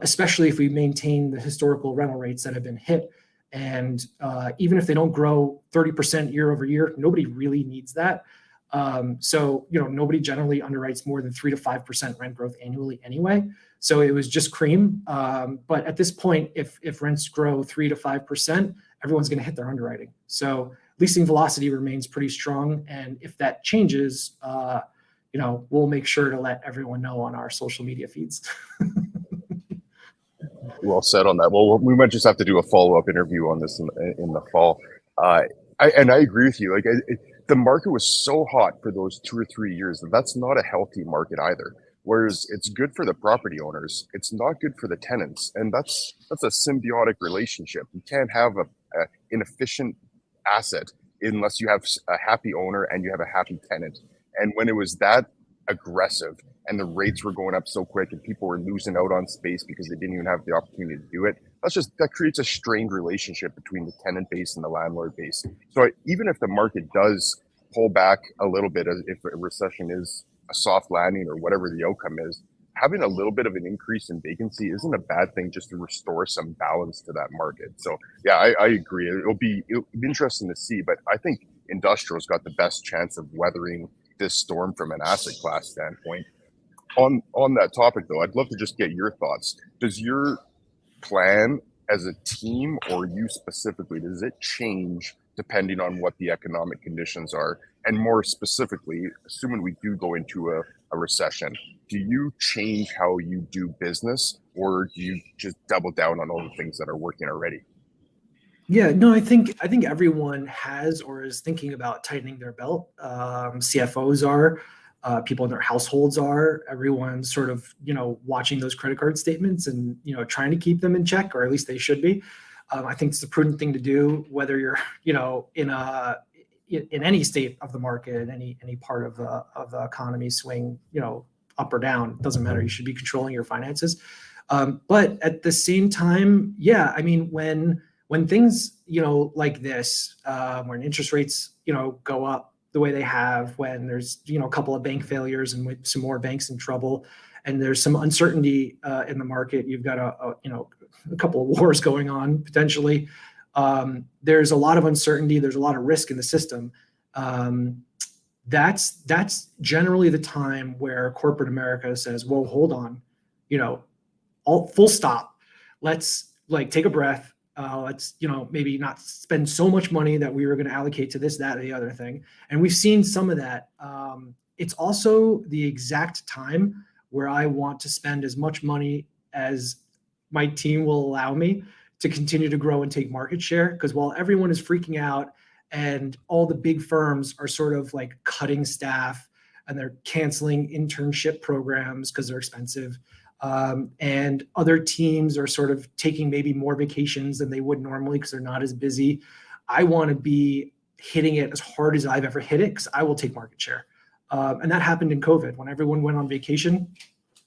Especially if we maintain the historical rental rates that have been hit. And even if they don't grow 30% year over year, nobody really needs that. So nobody generally underwrites more than 3 to 5% rent growth annually anyway. So it was just cream. But at this point, if rents grow 3 to 5%, everyone's going to hit their underwriting. So leasing velocity remains pretty strong. And if that changes, we'll make sure to let everyone know on our social media feeds. Well said on that. Well, we might just have to do a follow-up interview on this in the fall. I agree with you. Like the market was so hot for those 2 or 3 years that's not a healthy market either. Whereas it's good for the property owners, it's not good for the tenants, and that's a symbiotic relationship. You can't have a inefficient asset unless you have a happy owner and you have a happy tenant. And when it was that aggressive and the rates were going up so quick and people were losing out on space because they didn't even have the opportunity to do it, that creates a strained relationship between the tenant base and the landlord base. So even if the market does pull back a little bit, if a recession is a soft landing or whatever the outcome is, having a little bit of an increase in vacancy isn't a bad thing, just to restore some balance to that market. So yeah, I agree. It'll be interesting to see, but I think industrial's got the best chance of weathering this storm from an asset class standpoint. On that topic though, I'd love to just get your thoughts. Does your plan as a team, or you specifically, does it change depending on what the economic conditions are? And more specifically, assuming we do go into a recession, do you change how you do business, or do you just double down on all the things that are working already? Yeah, no, I think everyone has or is thinking about tightening their belt. CFOs are, people in their households are. Everyone's sort of, watching those credit card statements and, trying to keep them in check, or at least they should be. I think it's a prudent thing to do, whether you're, in any state of the market, any part of the economy swing, up or down. It doesn't matter. You should be controlling your finances. But at the same time, yeah, I mean, when things, like this, when interest rates, go up the way they have, when there's, a couple of bank failures and with some more banks in trouble, and there's some uncertainty in the market, you've got a couple of wars going on potentially. There's a lot of uncertainty. There's a lot of risk in the system. That's generally the time where corporate America says, "Whoa, hold on, full stop. Let's take a breath. Let's maybe not spend so much money that we were going to allocate to this, that, or the other thing." And we've seen some of that. It's also the exact time where I want to spend as much money as my team will allow me to continue to grow and take market share. Because while everyone is freaking out and all the big firms are sort of cutting staff and they're canceling internship programs because they're expensive, and other teams are sort of taking maybe more vacations than they would normally because they're not as busy, I want to be hitting it as hard as I've ever hit it, because I will take market share. And that happened in COVID when everyone went on vacation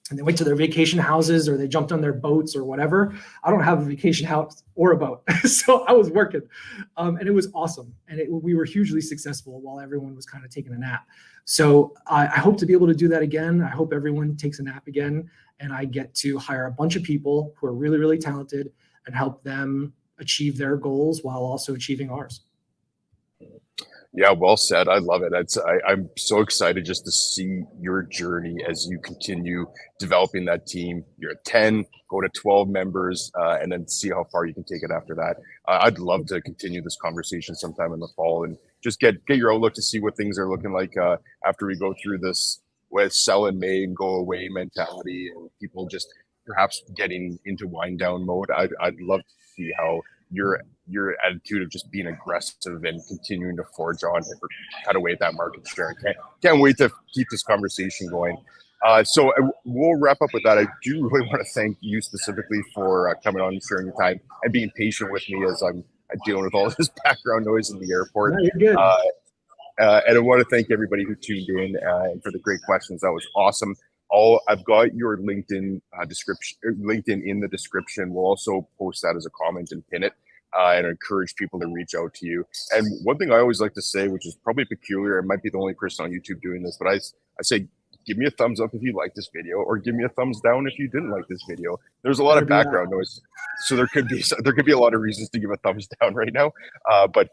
and they went to their vacation houses or they jumped on their boats or whatever. I don't have a vacation house or a boat. So I was working, and it was awesome. And we were hugely successful while everyone was kind of taking a nap. So I hope to be able to do that again. I hope everyone takes a nap again, and I get to hire a bunch of people who are really, really talented and help them achieve their goals while also achieving ours. Yeah, well said. I love it. I'm so excited just to see your journey as you continue developing that team. You're at 10, go to 12 members, and then see how far you can take it after that. I'd love to continue this conversation sometime in the fall and just get your outlook to see what things are looking like after we go through this with sell in May and go away mentality, and people just perhaps getting into wind down mode. I'd love to see how your attitude of just being aggressive and continuing to forge on and cut away at that market share. Can't wait to keep this conversation going. So we'll wrap up with that. I do really want to thank you specifically for coming on and sharing your time and being patient with me as I'm dealing with all this background noise in the airport. No, you're good. And I want to thank everybody who tuned in and for the great questions. That was awesome. I've got your LinkedIn description, LinkedIn in the description. We'll also post that as a comment and pin it. And encourage people to reach out to you. And one thing I always like to say, which is probably peculiar, I might be the only person on YouTube doing this, but I say, give me a thumbs up if you like this video, or give me a thumbs down if you didn't like this video. There's a lot of background noise, so there could be a lot of reasons to give a thumbs down right now. But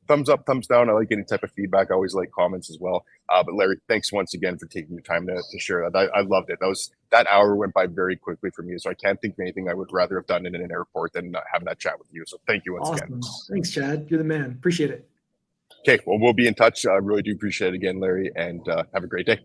thumbs up, thumbs down. I like any type of feedback. I always like comments as well. But Larry, thanks once again for taking your time to share that. I loved it. That hour went by very quickly for me, so I can't think of anything I would rather have done in an airport than having that chat with you. So thank you once again. Thanks, Chad. You're the man. Appreciate it. Okay, well, we'll be in touch. I really do appreciate it again, Larry, and have a great day.